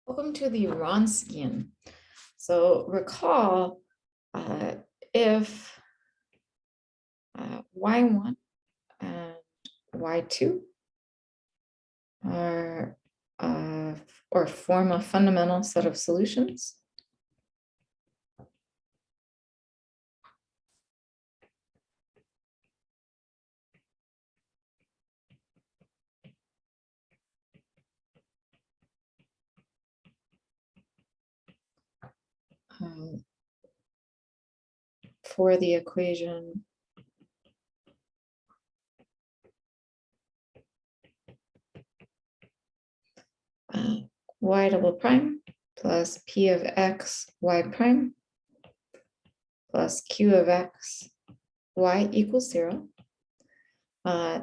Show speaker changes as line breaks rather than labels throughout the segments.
Welcome to the Wronskian. So recall if y1 and y2 are or form a fundamental set of solutions. For the equation y double prime plus p of x y prime plus q of x y equals 0,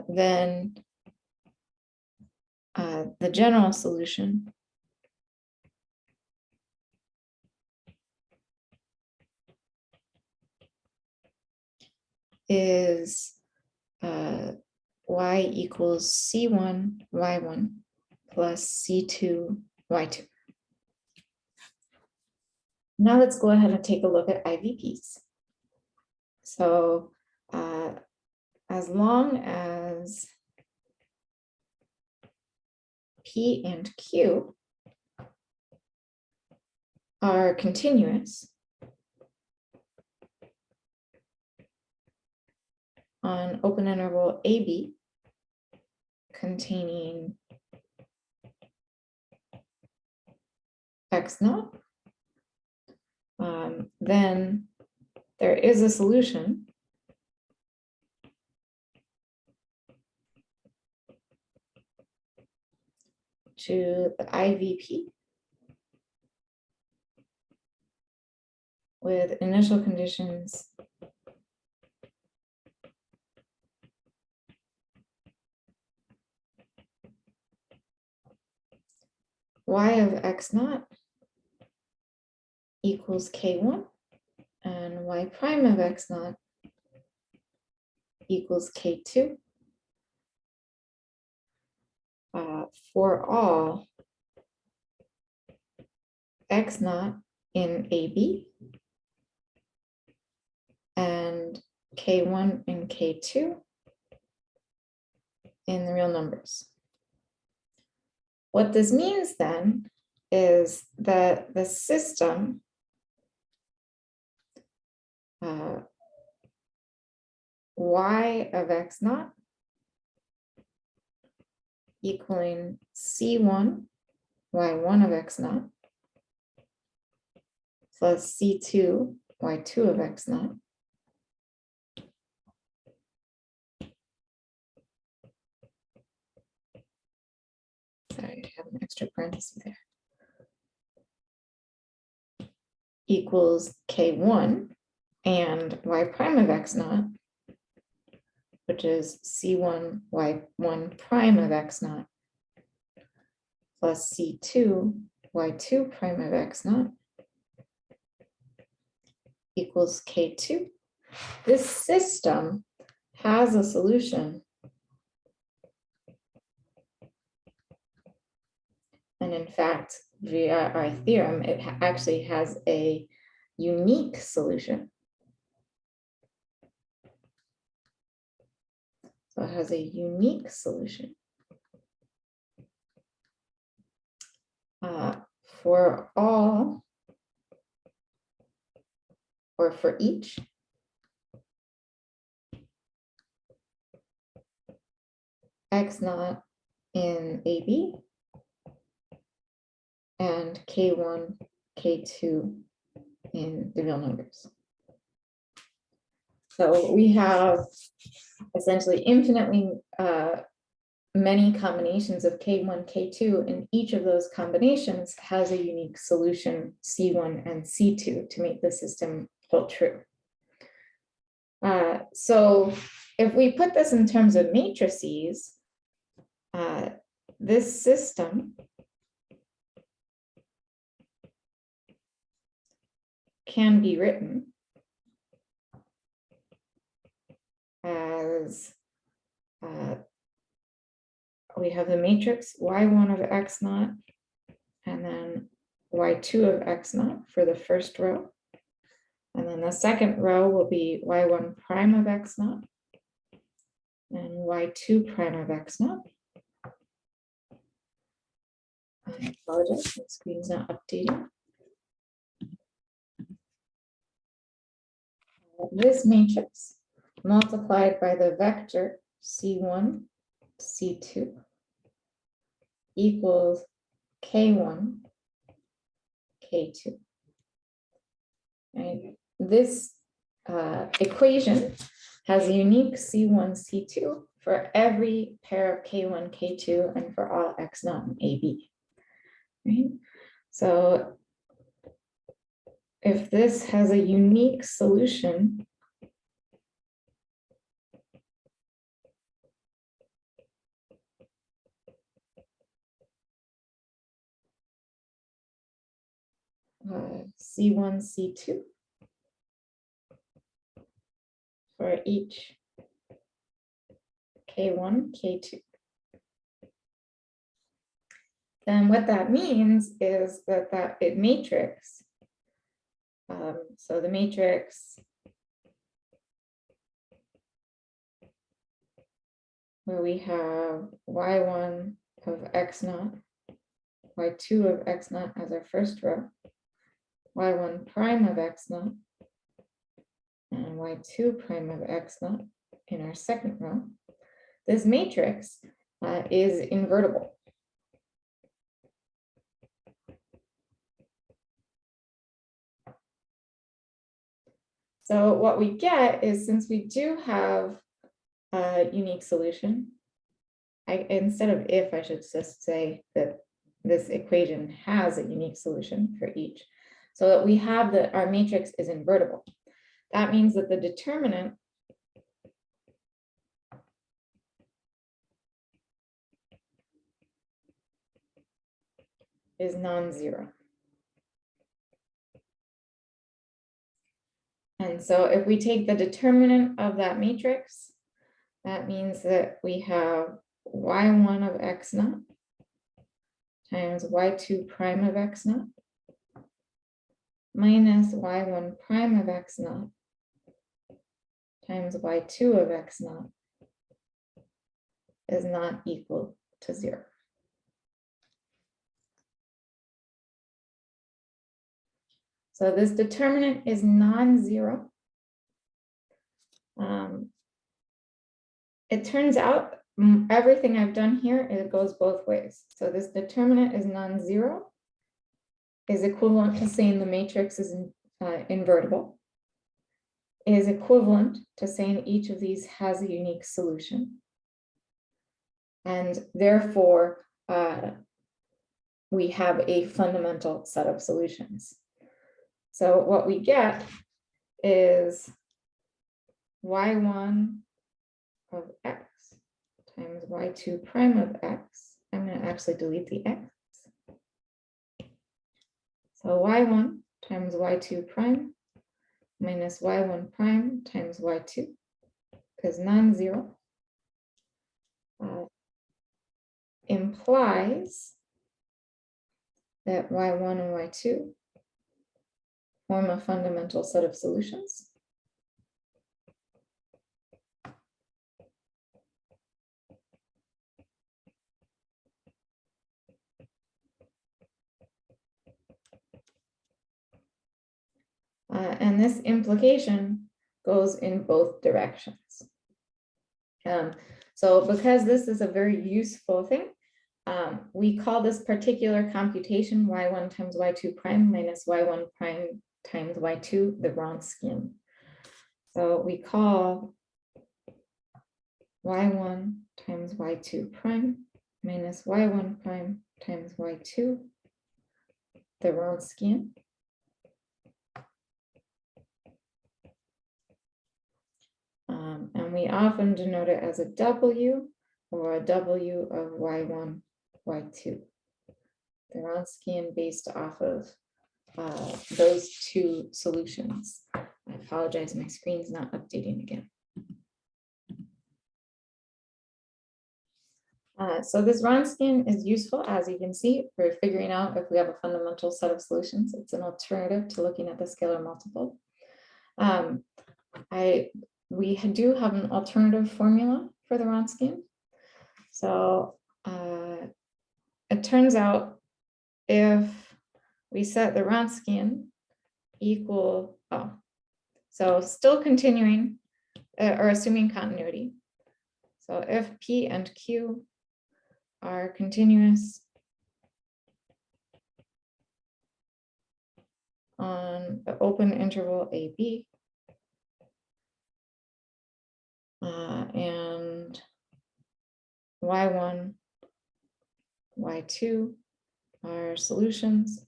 then the general solution is y equals c1 y1 plus c2 y2. Now let's go ahead and take a look at IVPs. So as long as P and Q are continuous on open interval AB containing X naught, then there is a solution to the IVP with initial conditions y of x naught equals k1 and y prime of x naught equals k2 for all x naught in AB and k1 and k2 in the real numbers. What this means then is that the system y of x naught equaling c1 y1 of x naught plus c2 y2 of x naught sorry, I have an extra parenthesis there, equals k1 and y prime of x naught, which is c1 y1 prime of x naught plus c2 y2 prime of x naught equals k2. This system has a solution, and in fact, via our theorem, it actually has a unique solution. So it has a unique solution for all, or for each x naught in AB and k1, k2 in the real numbers. So we have essentially infinitely many combinations of k1, k2, and each of those combinations has a unique solution c1 and c2 to make the system hold true. So if we put this in terms of matrices, this system can be written as we have the matrix y1 of x naught and then y2 of x naught for the first row. And then the second row will be y1 prime of x naught and y2 prime of x naught. I apologize, the screen's not updating. This matrix multiplied by the vector C1, C2 equals K1, K2. Right? This equation has a unique C1, C2 for every pair of K1, K2, and for all X naught and AB. Right? So if this has a unique solution, C1, C2 for each K1, K2. Then what that means is that matrix, so the matrix where we have y1 of x naught, y2 of x naught as our first row, y1 prime of x naught, and y2 prime of x naught in our second row. This matrix is invertible. So what we get is, since we do have a unique solution, instead of if, I should just say that this equation has a unique solution for each, so that we have that our matrix is invertible. That means that the determinant is non-zero. And so if we take the determinant of that matrix, that means that we have y1 of x naught times y2 prime of x naught minus y1 prime of x naught times y2 of x naught is not equal to 0. So this determinant is non-zero. It turns out everything I've done here, it goes both ways. So this determinant is non-zero is equivalent to saying the matrix is invertible, is equivalent to saying each of these has a unique solution. And therefore, we have a fundamental set of solutions. So what we get is y1 of x times y2 prime of x. I'm going to actually delete the x. So y1 times y2 prime minus y1 prime times y2 is non-zero. Implies that y1 and y2 form a fundamental set of solutions. And this implication goes in both directions. So because this is a very useful thing, we call this particular computation y1 times y2 prime minus y1 prime times y2 the Wronskian. So we call y1 times y2 prime minus y1 prime times y2 the Wronskian. And we often denote it as a W or a W of y1, y2. The Wronskian based off of those two solutions. I apologize, my screen's not updating again. So this Wronskian is useful, as you can see, for figuring out if we have a fundamental set of solutions. It's an alternative to looking at the scalar multiple. We do have an alternative formula for the Wronskian. So it turns out if we set the Wronskian equal, so still continuing or assuming continuity. So if P and Q are continuous on the open interval AB, and Y1, Y2 are solutions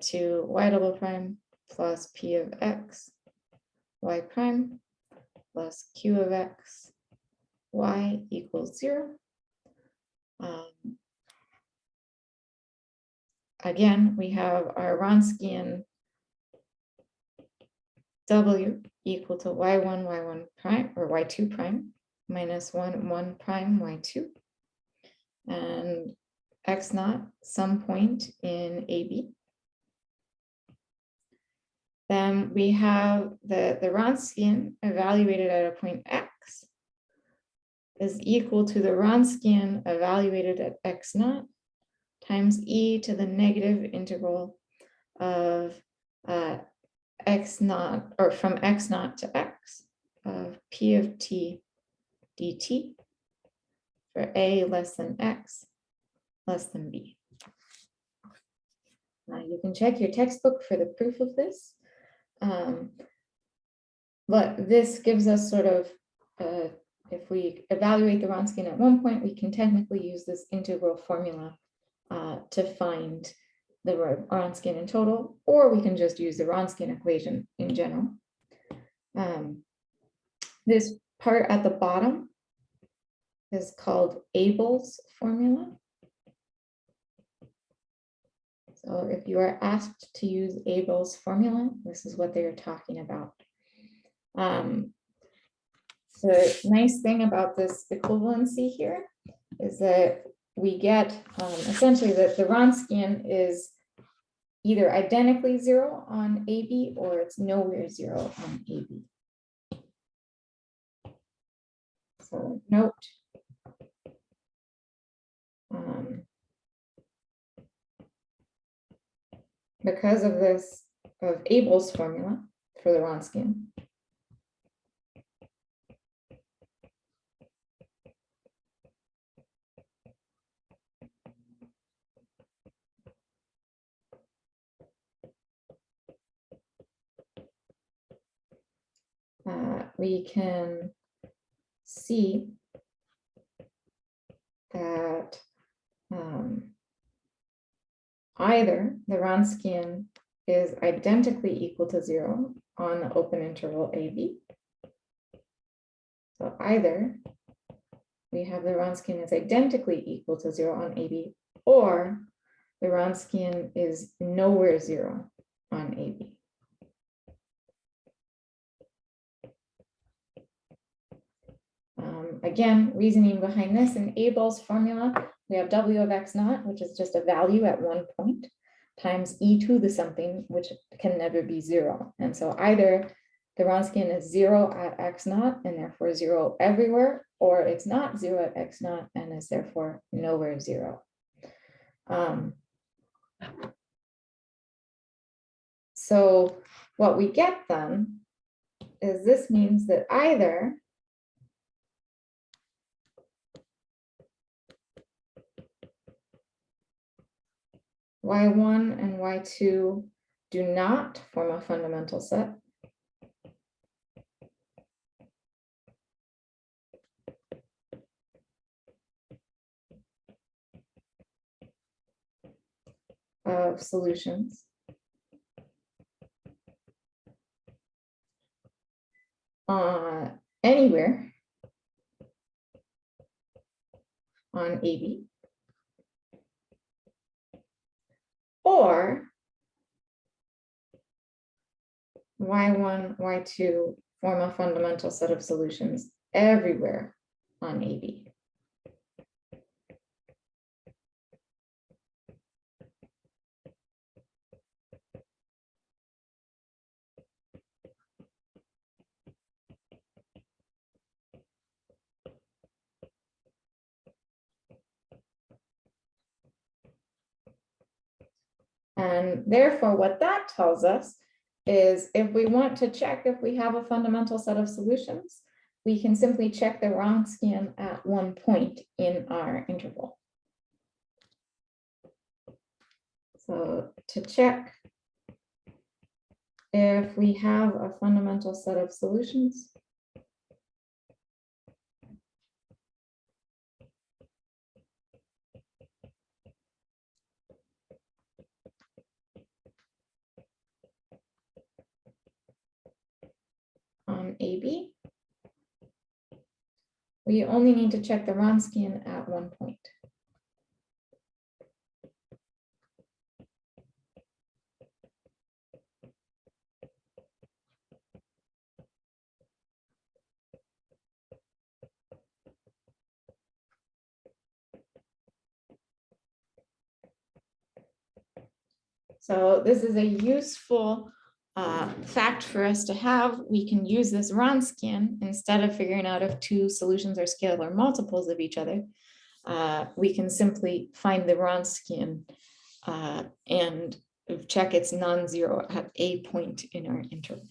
to Y double prime plus P of X, Y prime plus Q of X, Y equals 0. Again, we have our Wronskian W equal to Y1, Y1 prime, or Y2 prime, minus 1, 1 prime, Y2, and X naught, some point in AB. Then we have the Wronskian evaluated at a point X is equal to the Wronskian evaluated at X naught times e to the negative integral of X naught, or from X naught to X, of P of T dt for A less than X less than B. Now you can check your textbook for the proof of this. But this gives us sort of, if we evaluate the Wronskian at one point, we can technically use this integral formula to find the Wronskian in total, or we can just use the Wronskian equation in general. This part at the bottom is called Abel's formula. So if you are asked to use Abel's formula, this is what they are talking about. The nice thing about this equivalency here is that we get essentially that the Wronskian is either identically 0 on AB or it's nowhere 0 on AB. So note, because of this, of Abel's formula for the Wronskian, we can see that either the Wronskian is identically equal to 0 on the open interval AB. So either we have the Wronskian is identically equal to 0 on AB, or the Wronskian is nowhere 0 on AB. Again, reasoning behind this, in Abel's formula, we have W of X naught, which is just a value at one point, times e to the something, which can never be 0. And so either the Wronskian is 0 at X naught and therefore 0 everywhere, or it's not 0 at X naught and is therefore nowhere 0. So what we get then is this means that either Y1 and Y2 do not form a fundamental set, of solutions anywhere on AB, or Y1, Y2 form a fundamental set of solutions everywhere on AB. And therefore, what that tells us is if we want to check if we have a fundamental set of solutions, we can simply check the Wronskian at one point in our interval. So to check if we have a fundamental set of solutions, on AB, we only need to check the Wronskian at one point. So this is a useful fact for us to have. We can use this Wronskian instead of figuring out if two solutions are scalar multiples of each other. We can simply find the Wronskian and check it's non-zero at a point in our interval.